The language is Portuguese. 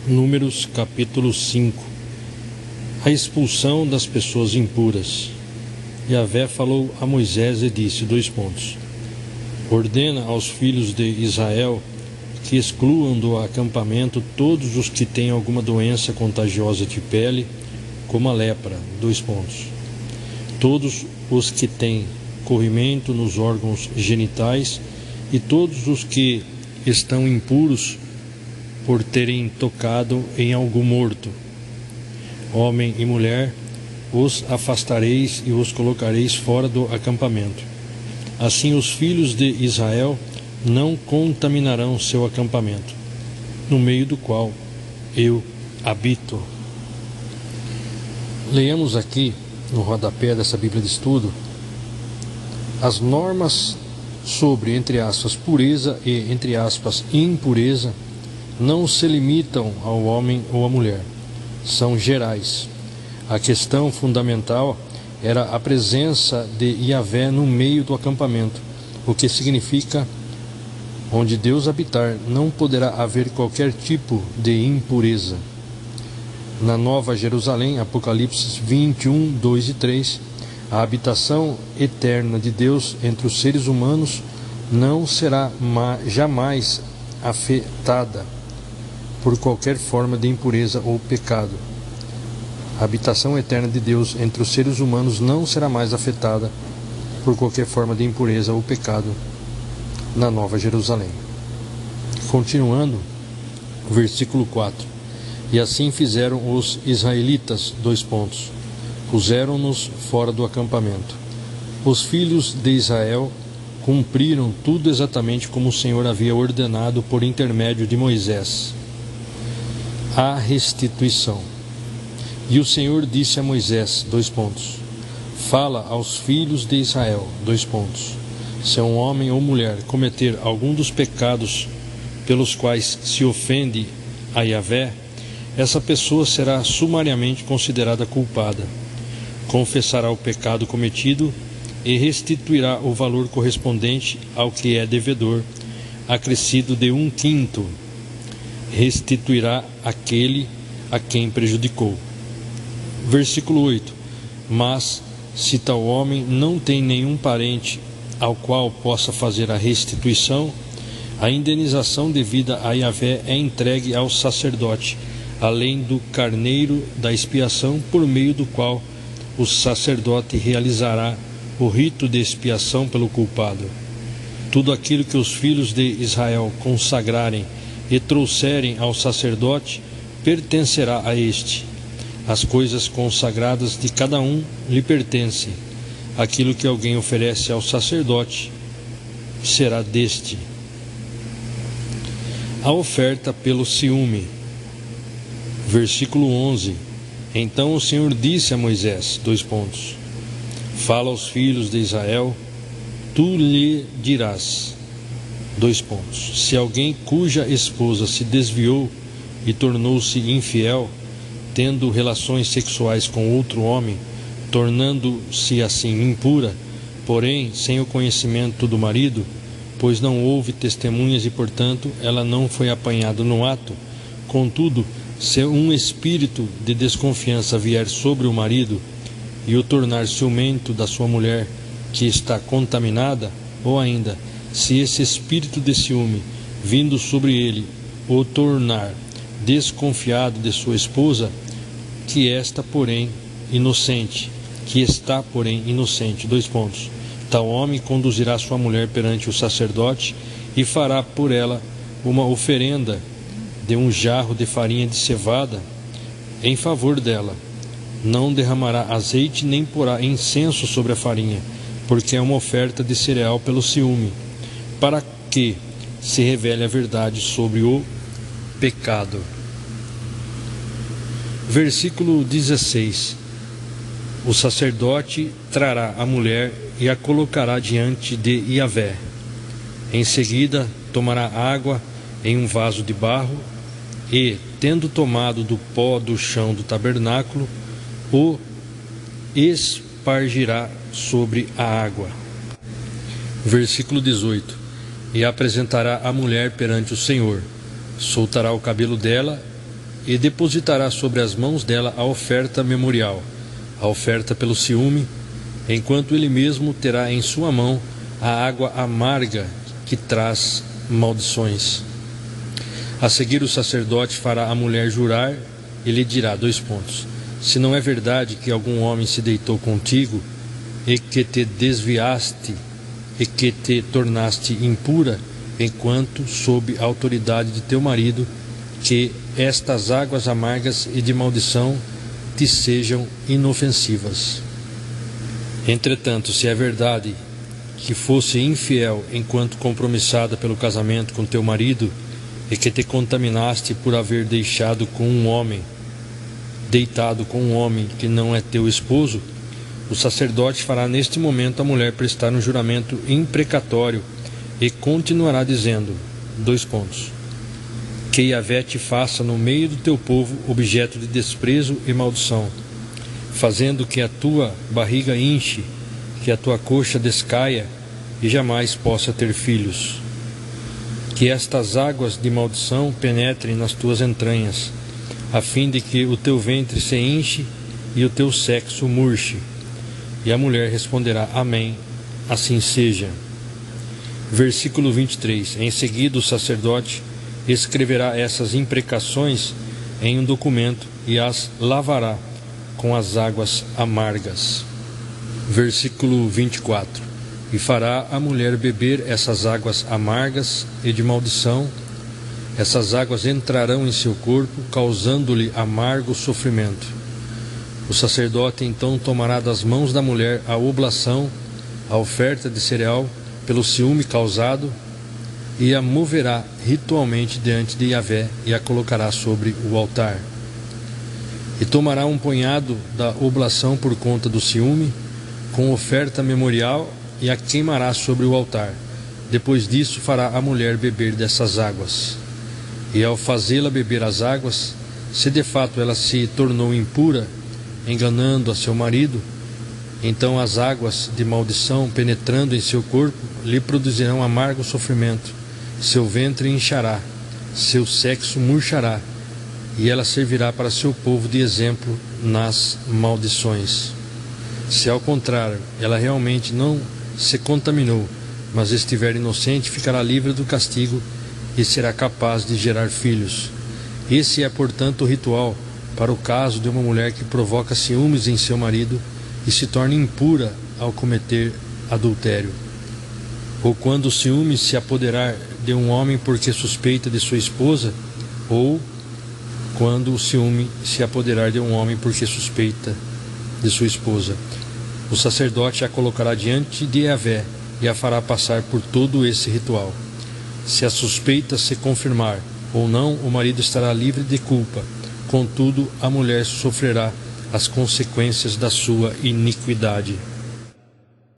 Números capítulo 5. A expulsão das pessoas impuras. Yahvé falou a Moisés e disse, ordena aos filhos de Israel que excluam do acampamento todos os que têm alguma doença contagiosa de pele, como a lepra, todos os que têm corrimento nos órgãos genitais e todos os que estão impuros por terem tocado em algo morto. Homem e mulher, os afastareis e os colocareis fora do acampamento. Assim os filhos de Israel não contaminarão seu acampamento, no meio do qual eu habito. Leamos aqui, no rodapé dessa Bíblia de Estudo, as normas sobre, entre aspas, pureza e, entre aspas, impureza não se limitam ao homem ou à mulher, são gerais. A questão fundamental era a presença de Yahvé no meio do acampamento, o que significa, onde Deus habitar, não poderá haver qualquer tipo de impureza. Na Nova Jerusalém, Apocalipse 21, 2 e 3, a habitação eterna de Deus entre os seres humanos não será jamais afetada por qualquer forma de impureza ou pecado. A habitação eterna de Deus entre os seres humanos não será mais afetada por qualquer forma de impureza ou pecado na Nova Jerusalém. Continuando, versículo 4. E assim fizeram os israelitas, puseram-nos fora do acampamento. Os filhos de Israel cumpriram tudo exatamente como o Senhor havia ordenado por intermédio de Moisés. A restituição. E o Senhor disse a Moisés, fala aos filhos de Israel, se um homem ou mulher cometer algum dos pecados pelos quais se ofende a Yahvé, essa pessoa será sumariamente considerada culpada. Confessará o pecado cometido e restituirá o valor correspondente ao que é devedor, acrescido de 1/5. Restituirá aquele a quem prejudicou. Versículo 8. Mas, se tal homem não tem nenhum parente ao qual possa fazer a restituição, a indenização devida a Yahvé é entregue ao sacerdote, além do carneiro da expiação, por meio do qual o sacerdote realizará o rito de expiação pelo culpado. Tudo aquilo que os filhos de Israel consagrarem e trouxerem ao sacerdote pertencerá a este. As coisas consagradas de cada um lhe pertencem. Aquilo que alguém oferece ao sacerdote será deste. A oferta pelo ciúme. Versículo 11. Então o Senhor disse a Moisés, fala aos filhos de Israel, tu lhe dirás, se alguém cuja esposa se desviou e tornou-se infiel, tendo relações sexuais com outro homem, tornando-se assim impura, porém sem o conhecimento do marido, pois não houve testemunhas e, portanto, ela não foi apanhada no ato. Contudo, se um espírito de desconfiança vier sobre o marido e o tornar ciumento da sua mulher que está contaminada, ou ainda, se esse espírito de ciúme, vindo sobre ele, o tornar desconfiado de sua esposa, que está, porém, inocente. Tal homem conduzirá sua mulher perante o sacerdote e fará por ela uma oferenda de 1 jarro de farinha de cevada em favor dela. Não derramará azeite nem porá incenso sobre a farinha, porque é uma oferta de cereal pelo ciúme, para que se revele a verdade sobre o pecado. Versículo 16. O sacerdote trará a mulher e a colocará diante de Yahvé. Em seguida, tomará água em um vaso de barro e, tendo tomado do pó do chão do tabernáculo, o espargirá sobre a água. Versículo 18. E apresentará a mulher perante o Senhor. Soltará o cabelo dela e depositará sobre as mãos dela a oferta memorial, a oferta pelo ciúme, enquanto ele mesmo terá em sua mão a água amarga que traz maldições. A seguir, o sacerdote fará a mulher jurar e lhe dirá: se não é verdade que algum homem se deitou contigo e que te desviaste e que te tornaste impura, enquanto sob a autoridade de teu marido, que estas águas amargas e de maldição te sejam inofensivas. Entretanto, se é verdade que fosse infiel enquanto compromissada pelo casamento com teu marido, e que te contaminaste por haver deitado com um homem que não é teu esposo, o sacerdote fará neste momento a mulher prestar um juramento imprecatório e continuará dizendo: que Yahvé te faça no meio do teu povo objeto de desprezo e maldição, fazendo que a tua barriga inche, que a tua coxa descaia e jamais possa ter filhos. Que estas águas de maldição penetrem nas tuas entranhas, a fim de que o teu ventre se enche e o teu sexo murche. E a mulher responderá: Amém, assim seja. Versículo 23. Em seguida o sacerdote escreverá essas imprecações em um documento e as lavará com as águas amargas. Versículo 24. E fará a mulher beber essas águas amargas e de maldição. Essas águas entrarão em seu corpo, causando-lhe amargo sofrimento. O sacerdote então tomará das mãos da mulher a oblação, a oferta de cereal pelo ciúme causado, e a moverá ritualmente diante de Yahvé e a colocará sobre o altar. E tomará um punhado da oblação por conta do ciúme, com oferta memorial, e a queimará sobre o altar. Depois disso fará a mulher beber dessas águas. E ao fazê-la beber as águas, se de fato ela se tornou impura, enganando a seu marido, então as águas de maldição, penetrando em seu corpo, lhe produzirão amargo sofrimento. Seu ventre inchará, seu sexo murchará, e ela servirá para seu povo de exemplo nas maldições. Se ao contrário, ela realmente não se contaminou, mas estiver inocente, ficará livre do castigo e será capaz de gerar filhos. Esse é, portanto, o ritual para o caso de uma mulher que provoca ciúmes em seu marido e se torna impura ao cometer adultério, ou quando o ciúme se apoderar de um homem porque suspeita de sua esposa, ou quando o ciúme se apoderar de um homem porque suspeita de sua esposa. O sacerdote a colocará diante de Yahvé e a fará passar por todo esse ritual. Se a suspeita se confirmar ou não, o marido estará livre de culpa. Contudo, a mulher sofrerá as consequências da sua iniquidade.